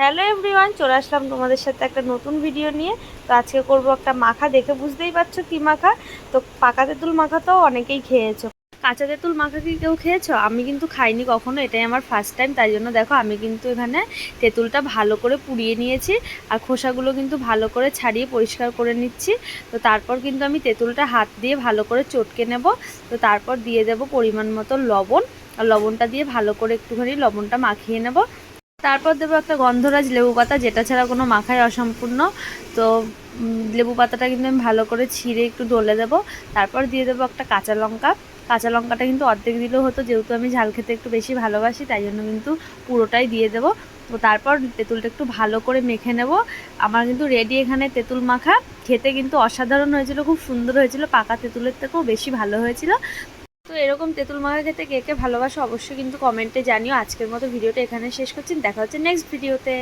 Hello everyone, চলে আসলাম তোমাদের সাথে একটা নতুন ভিডিও নিয়ে। তো আজকে করব একটা মাখা, দেখে বুঝতেই পারছো কি মাখা। তো পাকা তেঁতুল মাখা তো অনেকেই খেয়েছো, কাঁচা তেঁতুল মাখা কি কেউ খেয়েছো? আমি কিন্তু খাইনি কখনো, এটাই আমার ফার্স্ট টাইম। তাই জন্য দেখো আমি কিন্তু এখানে তেঁতুলটা ভালো করে পুড়িয়ে নিয়েছি, আর খোসাগুলো কিন্তু ভালো করে ছাড়িয়ে পরিষ্কার করে নিচ্ছি। তো তারপর কিন্তু আমি তেঁতুলটা হাত দিয়ে ভালো করে চটকে নেব। তো তারপর দিয়ে দেব পরিমাণ মতো লবণ, আর লবণটা দিয়ে ভালো করে একটুখানি লবণটা মাখিয়ে নেব। তারপর দেবো একটা গন্ধরাজ লেবু পাতা, যেটা ছাড়া কোনো মাখাই অসম্পূর্ণ। তো লেবু পাতাটা কিন্তু আমি ভালো করে ছিঁড়ে একটু ডলে দেবো। তারপর দিয়ে দেবো একটা কাঁচা লঙ্কা। কাঁচা লঙ্কাটা কিন্তু অর্ধেক দিলেও হতো, যেহেতু আমি ঝাল খেতে একটু বেশি ভালোবাসি, তাই জন্য কিন্তু পুরোটাই দিয়ে দেবো। তো তারপর তেঁতুলটা একটু ভালো করে মেখে নেব। আমার কিন্তু রেডি এখানে তেঁতুল মাখা। খেতে কিন্তু অসাধারণ হয়েছিল, খুব সুন্দর হয়েছিল, পাকা তেঁতুলের থেকেও বেশি ভালো হয়েছিল। তো এরকম তেঁতুল মাখা খেতে কে কে ভালোবাসো অবশ্যই কিন্তু কমেন্টে জানিও। আজকের মতো ভিডিওটা এখানে শেষ করছি, দেখা হচ্ছে নেক্সট ভিডিওতে।